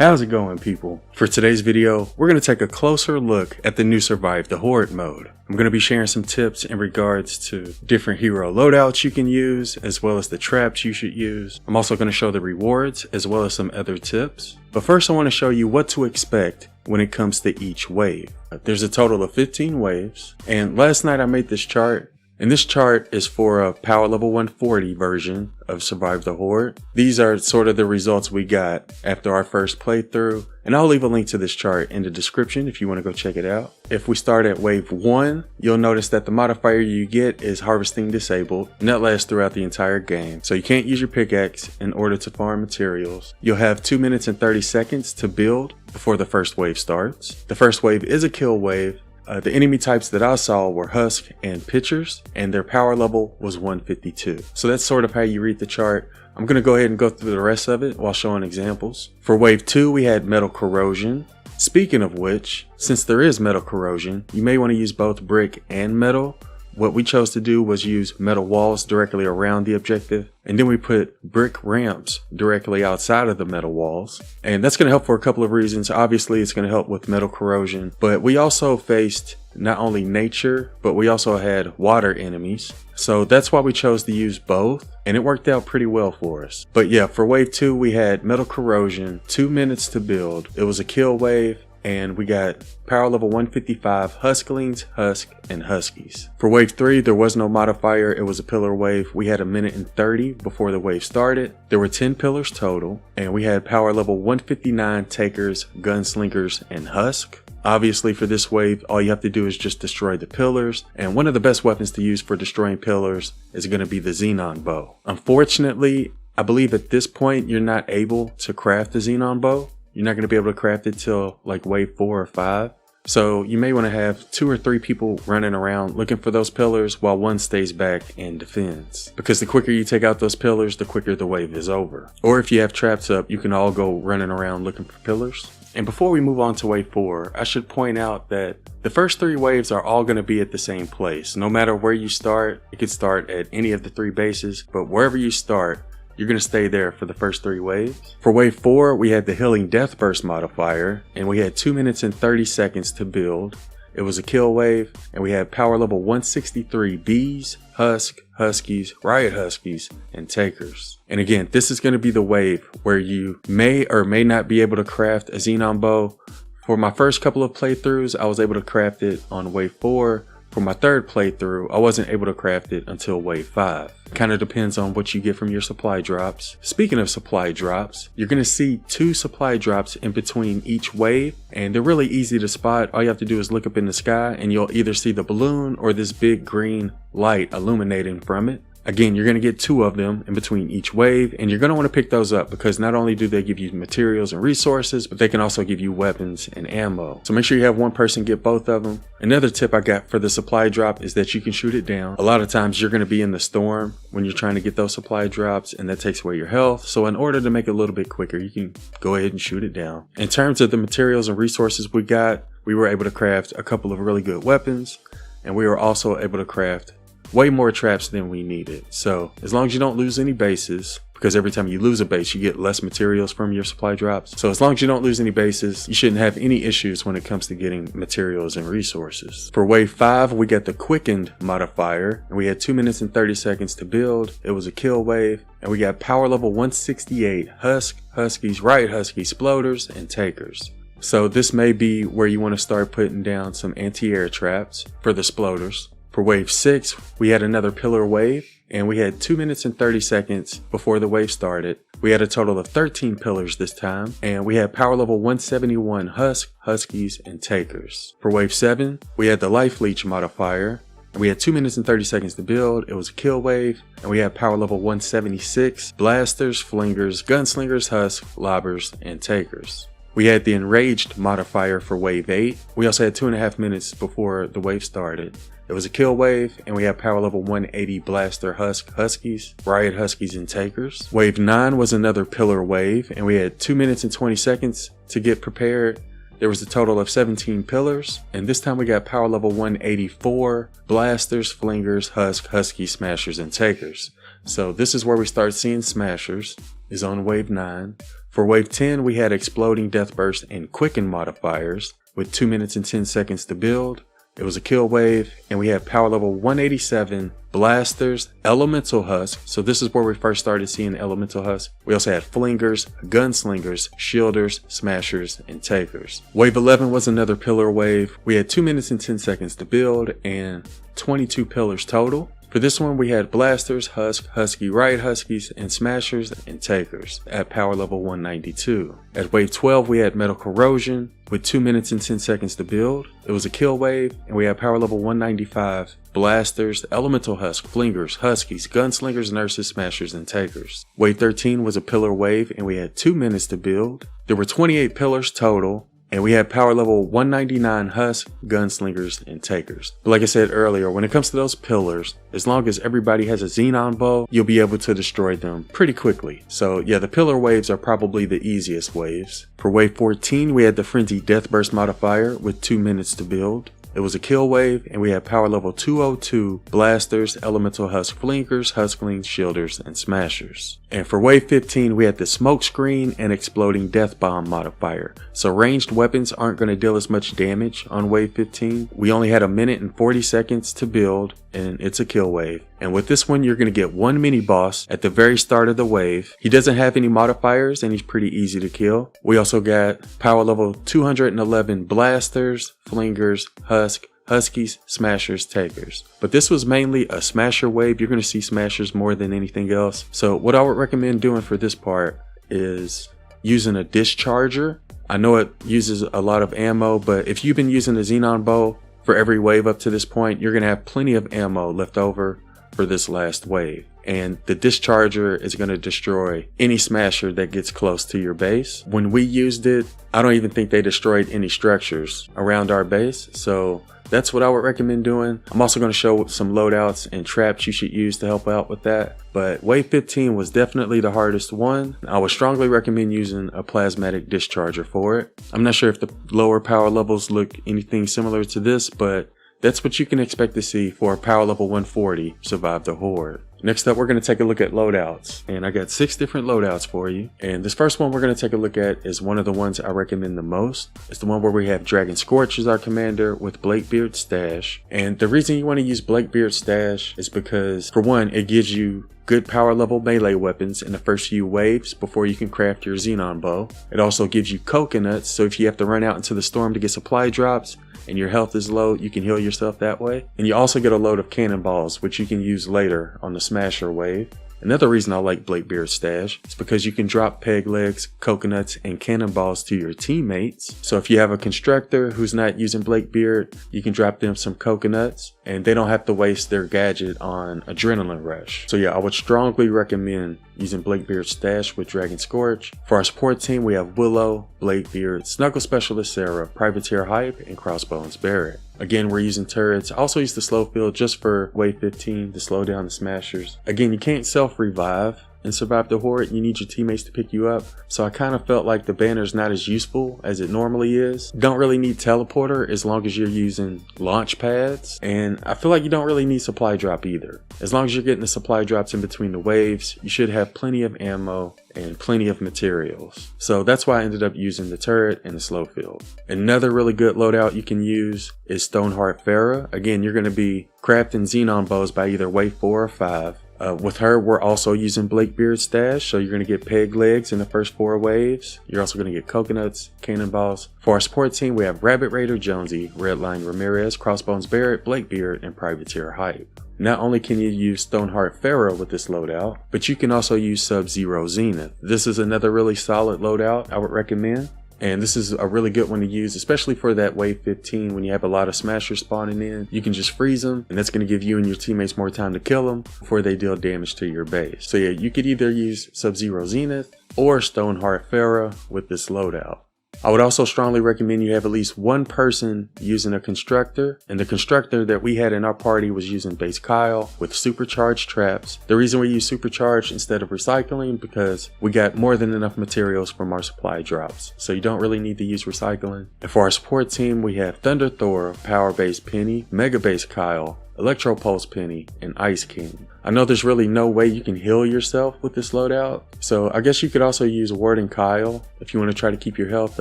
How's it going, people? For today's video, we're going to take a closer look at the new Survive the Horde mode. I'm going to be sharing some tips in regards to different hero loadouts you can use, as well as the traps you should use. I'm also going to show the rewards, as well as some other tips. But first I want to show you what to expect when it comes to each wave. There's a total of 15 waves, and last night I made this chart. And this chart is for a power level 140 version of Survive the Horde. These are sort of the results we got after our first playthrough. And I'll leave a link to this chart in the description if you want to go check it out. If we start at wave 1, you'll notice that the modifier you get is harvesting disabled, and that lasts throughout the entire game. So you can't use your pickaxe in order to farm materials. You'll have 2 minutes and 30 seconds to build before the first wave starts. The first wave is a kill wave. The enemy types that I saw were Husk and Pitchers, and their power level was 152. So that's sort of how you read the chart. I'm going to go ahead and go through the rest of it while showing examples. For wave 2, we had Metal Corrosion. Speaking of which, since there is Metal Corrosion, you may want to use both brick and metal. What we chose to do was use metal walls directly around the objective, and then we put brick ramps directly outside of the metal walls. And that's going to help for a couple of reasons. Obviously, it's going to help with metal corrosion, but we also faced not only nature, but we also had water enemies. So that's why we chose to use both, and it worked out pretty well for us. But yeah, for wave 2, we had metal corrosion, 2 minutes to build. It was a kill wave. And we got power level 155 Husklings, Husk, and Huskies. For wave 3, there was no modifier. It was a pillar wave. We had 1 minute and 30 before the wave started. There were 10 pillars total, and we had power level 159 Takers, Gunslingers, and Husk. Obviously, for this wave, all you have to do is just destroy the pillars, and one of the best weapons to use for destroying pillars is going to be the Xenon bow. Unfortunately, I believe at this point you're not able to craft the Xenon bow. You're not going to be able to craft it till like wave 4 or 5. So you may want to have 2 or 3 people running around looking for those pillars while one stays back and defends. Because the quicker you take out those pillars, the quicker the wave is over. Or if you have traps up, you can all go running around looking for pillars. And before we move on to wave 4, I should point out that the first 3 waves are all going to be at the same place. No matter where you start, you could start at any of the 3 bases, but wherever you start, you're going to stay there for the first 3 waves. For wave 4, we had the Healing Death Burst modifier, and we had 2 minutes and 30 seconds to build. It was a kill wave, and we had power level 163 Bees, Husk, Huskies, Riot Huskies, and Takers. And again, this is going to be the wave where you may or may not be able to craft a Xenon bow. For my first couple of playthroughs, I was able to craft it on wave 4. For my third playthrough, I wasn't able to craft it until wave 5. Kind of depends on what you get from your supply drops. Speaking of supply drops, you're going to see 2 supply drops in between each wave, and they're really easy to spot. All you have to do is look up in the sky, and you'll either see the balloon or this big green light illuminating from it. Again, you're going to get 2 of them in between each wave, and you're going to want to pick those up because not only do they give you materials and resources, but they can also give you weapons and ammo. So make sure you have one person get both of them. Another tip I got for the supply drop is that you can shoot it down. A lot of times you're going to be in the storm when you're trying to get those supply drops, and that takes away your health. So in order to make it a little bit quicker, you can go ahead and shoot it down. In terms of the materials and resources we got, we were able to craft a couple of really good weapons, and we were also able to craft way more traps than we needed. So as long as you don't lose any bases, because every time you lose a base, you get less materials from your supply drops. So as long as you don't lose any bases, you shouldn't have any issues when it comes to getting materials and resources. For wave 5, we got the Quickened modifier, and we had 2 minutes and 30 seconds to build. It was a kill wave, and we got power level 168 Husk, Huskies, Riot Huskies, Sploders, and Takers. So this may be where you want to start putting down some anti-air traps for the Sploders. For wave 6, we had another pillar wave, and we had 2 minutes and 30 seconds before the wave started. We had a total of 13 pillars this time, and we had power level 171 Husk, Huskies, and Takers. For wave 7, we had the Life Leech modifier, and we had 2 minutes and 30 seconds to build. It was a kill wave, and we had power level 176 Blasters, Flingers, Gunslingers, Husk, Lobbers, and Takers. We had the Enraged modifier for wave 8. We also had 2.5 minutes before the wave started. It was a kill wave, and we had power level 180 Blaster Husk Huskies, Riot Huskies, and Takers. Wave 9 was another pillar wave, and we had 2 minutes and 20 seconds to get prepared. There was a total of 17 pillars, and this time we got power level 184 Blasters, Flingers, Husk, Huskies, Smashers, and Takers. So this is where we start seeing Smashers, is on wave 9. For wave 10, we had exploding death burst and quicken modifiers with 2 minutes and 10 seconds to build. It was a kill wave, and we had power level 187 blasters, elemental husk. So this is where we first started seeing elemental husk. We also had flingers, gunslingers, shielders, smashers, and takers. Wave 11 was another pillar wave. We had 2 minutes and 10 seconds to build and 22 pillars total. For this one, we had blasters, husk, husky riot huskies, and smashers and takers at power level 192. At wave 12, we had metal corrosion with 2 minutes and 10 seconds to build. It was a kill wave, and we had power level 195, blasters, elemental husk, flingers, huskies, gunslingers, nurses, smashers, and takers. Wave 13 was a pillar wave, and we had 2 minutes to build. There were 28 pillars total, and we had power level 199 husk, gunslingers, and takers. But like I said earlier, when it comes to those pillars, as long as everybody has a xenon bow, you'll be able to destroy them pretty quickly. So yeah, the pillar waves are probably the easiest waves. For wave 14, we had the frenzy death burst modifier with 2 minutes to build. It was a kill wave, and we had power level 202 blasters, elemental husk flingers, husklings, shielders, and smashers. And for wave 15, we had the smoke screen and exploding death bomb modifier. So ranged weapons aren't going to deal as much damage on wave 15. We only had 1 minute and 40 seconds to build, and it's a kill wave. And with this one, you're going to get one mini boss at the very start of the wave. He doesn't have any modifiers, and he's pretty easy to kill. We also got power level 211 blasters, flingers, husk, huskies, smashers, takers. But this was mainly a smasher wave. You're going to see smashers more than anything else. So what I would recommend doing for this part is using a discharger. I know it uses a lot of ammo, but if you've been using a xenon bow for every wave up to this point, you're going to have plenty of ammo left over for this last wave. And the discharger is going to destroy any smasher that gets close to your base. When we used it, I don't even think they destroyed any structures around our base. So that's what I would recommend doing. I'm also going to show some loadouts and traps you should use to help out with that. But wave 15 was definitely the hardest one. I would strongly recommend using a plasmatic discharger for it. I'm not sure if the lower power levels look anything similar to this, but that's what you can expect to see for a power level 140 Survive the Horde. Next up, we're going to take a look at loadouts, and I got 6 different loadouts for you. And this first one we're going to take a look at is one of the ones I recommend the most. It's the one where we have Dragon Scorch as our commander with Blakebeard Stash. And the reason you want to use Blakebeard Stash is because, for one, it gives you good power level melee weapons in the first few waves before you can craft your xenon bow. It also gives you coconuts, so if you have to run out into the storm to get supply drops and your health is low, you can heal yourself that way. And you also get a load of cannonballs, which you can use later on the smasher wave. Another reason I like Blakebeard Stash is because you can drop peg legs, coconuts, and cannonballs to your teammates. So if you have a constructor who's not using Blakebeard, you can drop them some coconuts and they don't have to waste their gadget on Adrenaline Rush. So yeah, I would strongly recommend using Blakebeard Stash with Dragon Scorch. For our support team, we have Willow, Blakebeard, Snuggle Specialist Sarah, Privateer Hype, and Crossbones Barrett. Again, we're using turrets. I also use the slow field just for wave 15 to slow down the smashers. Again, you can't self-revive and Survive the Horde. You need your teammates to pick you up. So I kind of felt like the banner's not as useful as it normally is. Don't really need teleporter as long as you're using launch pads. And I feel like you don't really need supply drop either. As long as you're getting the supply drops in between the waves, you should have plenty of ammo and plenty of materials. So that's why I ended up using the turret and the slow field. Another really good loadout you can use is Stoneheart Farah. Again, you're going to be crafting xenon bows by either wave 4 or 5. With her, we're also using Blakebeard Stash, so you're going to get peg legs in the first 4 waves. You're also going to get coconuts, cannonballs. For our support team, we have Rabbit Raider Jonesy, Redline Ramirez, Crossbones Barrett, Blakebeard, and Privateer Hype. Not only can you use Stoneheart Farah with this loadout, but you can also use Sub-Zero Zenith. This is another really solid loadout I would recommend. And this is a really good one to use, especially for that wave 15 when you have a lot of smashers spawning in. You can just freeze them, and that's going to give you and your teammates more time to kill them before they deal damage to your base. So yeah, you could either use Sub-Zero Zenith or Stoneheart Farah with this loadout. I would also strongly recommend you have at least one person using a constructor, and the constructor that we had in our party was using Base Kyle with supercharged traps. The reason we use supercharged instead of recycling because we got more than enough materials from our supply drops, so you don't really need to use recycling. And for our support team, we have Thunder Thor, Power Base Penny, Mega Base Kyle, Electro Pulse Penny, and Ice King. I know there's really no way you can heal yourself with this loadout, so I guess you could also use Ward and Kyle if you want to try to keep your health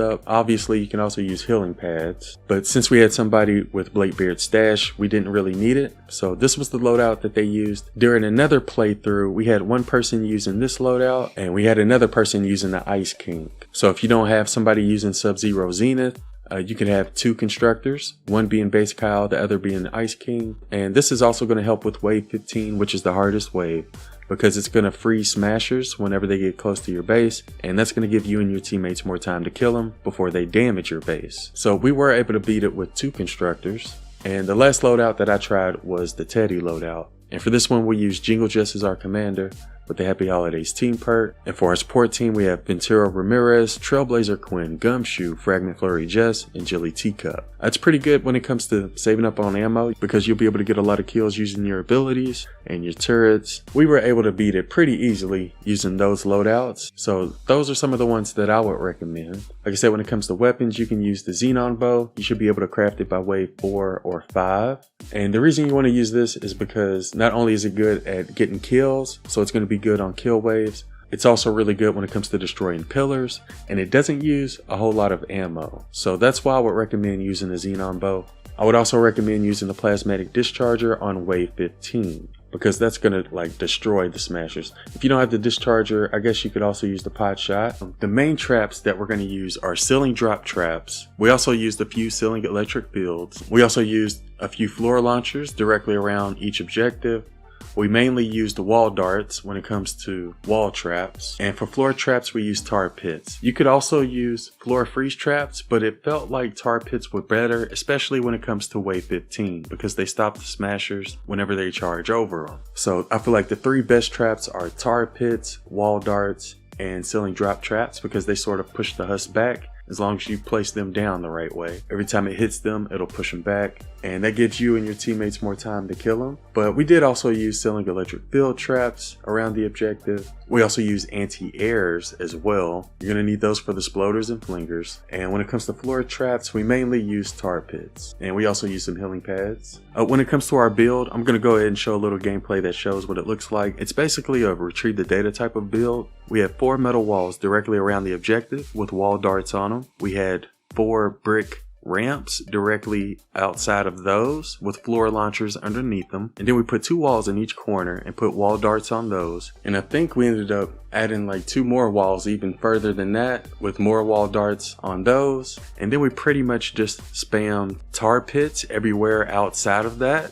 up. Obviously you can also use healing pads, but since we had somebody with Blakebeard's stash, we didn't really need it, so this was the loadout that they used. During another playthrough, we had one person using this loadout and we had another person using the Ice King. So if you don't have somebody using Sub-Zero Zenith, you can have two constructors, one being base Kyle, the other being the Ice King. And this is also going to help with wave 15, which is the hardest wave, because it's going to freeze smashers whenever they get close to your base, and that's going to give you and your teammates more time to kill them before they damage your base. So we were able to beat it with two constructors. And the last loadout that I tried was the Teddy loadout. And for this one we used Jingle Jess as our commander with the Happy Holidays team perk. And for our support team we have Ventura Ramirez, Trailblazer Quinn, Gumshoe, Fragment Flurry Jess, and Jilly Teacup. That's pretty good when it comes to saving up on ammo, because you'll be able to get a lot of kills using your abilities and your turrets. We were able to beat it pretty easily using those loadouts, so those are some of the ones that I would recommend. Like I said, when it comes to weapons, you can use the Xenon bow. You should be able to craft it by wave 4 or 5. And the reason you want to use this is because not only is it good at getting kills, so it's going to be good on kill waves, it's also really good when it comes to destroying pillars, and it doesn't use a whole lot of ammo. So that's why I would recommend using the Xenon bow. I would also recommend using the Plasmatic Discharger on wave 15, because that's gonna like destroy the smashers. If you don't have the discharger, I guess you could also use the pot shot. The main traps that we're gonna use are ceiling drop traps. We also used a few ceiling electric fields. We also used a few floor launchers directly around each objective. We mainly use the wall darts when it comes to wall traps, and for floor traps we use tar pits. You could also use floor freeze traps, but it felt like tar pits were better, especially when it comes to wave 15, because they stop the smashers whenever they charge over them. So I feel like the three best traps are tar pits, wall darts, and ceiling drop traps, because they sort of push the husk back. As long as you place them down the right way, every time it hits them, it'll push them back, and that gives you and your teammates more time to kill them. But we did also use ceiling electric field traps around the objective. We also use anti-airs as well. You're gonna need those for the sploders and flingers. And when it comes to floor traps, we mainly use tar pits, and we also use some healing pads. When it comes to our build, I'm gonna go ahead and show a little gameplay that shows what it looks like. It's basically a retrieve the data type of build. We have 4 metal walls directly around the objective with wall darts on them. We had 4 brick ramps directly outside of those with floor launchers underneath them, and then we put 2 walls in each corner and put wall darts on those. And I think we ended up adding like 2 more walls even further than that with more wall darts on those, and then we pretty much just spammed tar pits everywhere outside of that.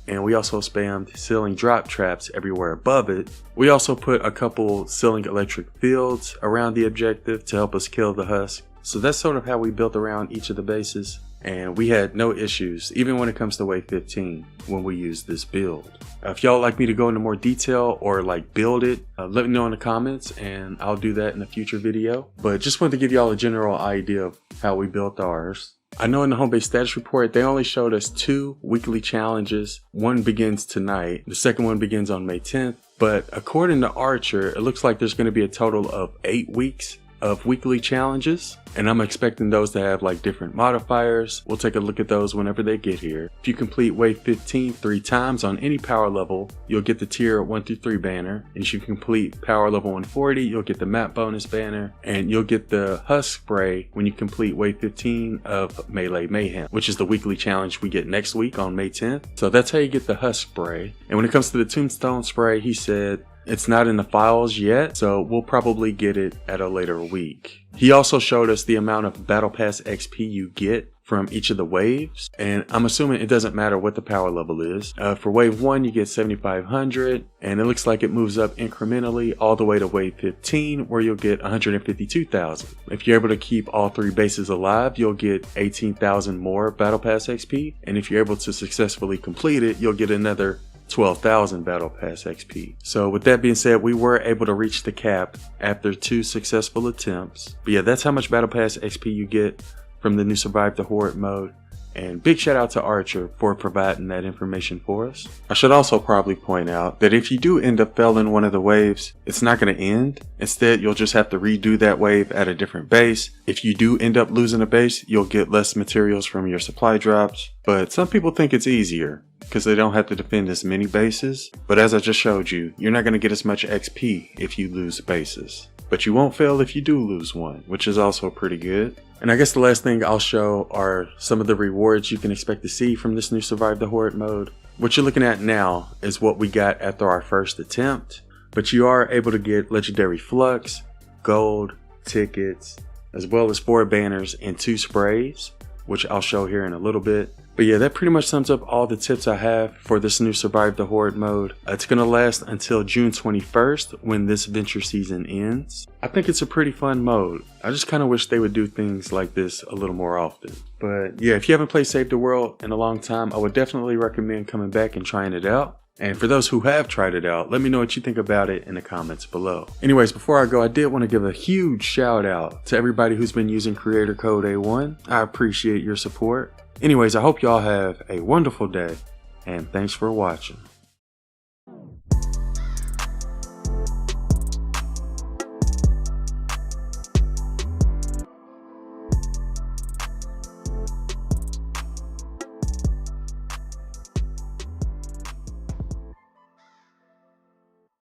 And we also spammed ceiling drop traps everywhere above it. We also put a couple ceiling electric fields around the objective to help us kill the husk. So that's sort of how we built around each of the bases, and we had no issues even when it comes to wave 15 when we used this build. If y'all like me to go into more detail or like build it, let me know in the comments and I'll do that in a future video. But just wanted to give y'all a general idea of how we built ours. I know in the home base status report they only showed us 2 weekly challenges. One begins tonight, the second one begins on May 10th, but according to Archer it looks like there's going to be a total of 8 weeks of weekly challenges, and I'm expecting those to have like different modifiers. We'll take a look at those whenever they get here. If you complete wave 15 3 times on any power level, you'll get the tier 1 through 3 banner, and if you complete power level 140, you'll get the map bonus banner, and you'll get the husk spray when you complete wave 15 of Melee Mayhem, which is the weekly challenge we get next week on May 10th. So that's how you get the husk spray. And when it comes to the tombstone spray, he said it's not in the files yet, so we'll probably get it at a later week. He also showed us the amount of Battlepass XP you get from each of the waves, and I'm assuming it doesn't matter what the power level is. For wave 1 you get 7,500, and it looks like it moves up incrementally all the way to wave 15 where you'll get 152,000. If you're able to keep all 3 bases alive, you'll get 18,000 more Battlepass XP, and if you're able to successfully complete it, you'll get another 12,000 Battlepass XP. So with that being said, we were able to reach the cap after 2 successful attempts. But yeah, that's how much Battlepass XP you get from the new Survive the Horde mode. And big shout out to Archer for providing that information for us. I should also probably point out that if you do end up failing one of the waves, it's not going to end. Instead, you'll just have to redo that wave at a different base. If you do end up losing a base, you'll get less materials from your supply drops. But some people think it's easier because they don't have to defend as many bases. But as I just showed you, you're not going to get as much XP if you lose bases. But you won't fail if you do lose one, which is also pretty good. And I guess the last thing I'll show are some of the rewards you can expect to see from this new Survive the Horde mode. What you're looking at now is what we got after our first attempt, but you are able to get legendary flux, gold, tickets, as well as 4 banners and 2 sprays, which I'll show here in a little bit. But yeah, that pretty much sums up all the tips I have for this new Survive the Horde mode. It's going to last until June 21st when this venture season ends. I think it's a pretty fun mode. I just kind of wish they would do things like this a little more often. But yeah, if you haven't played Save the World in a long time, I would definitely recommend coming back and trying it out. And for those who have tried it out, let me know what you think about it in the comments below. Anyways, before I go, I did want to give a huge shout out to everybody who's been using creator code A1. I appreciate your support. Anyways, I hope y'all have a wonderful day, and thanks for watching.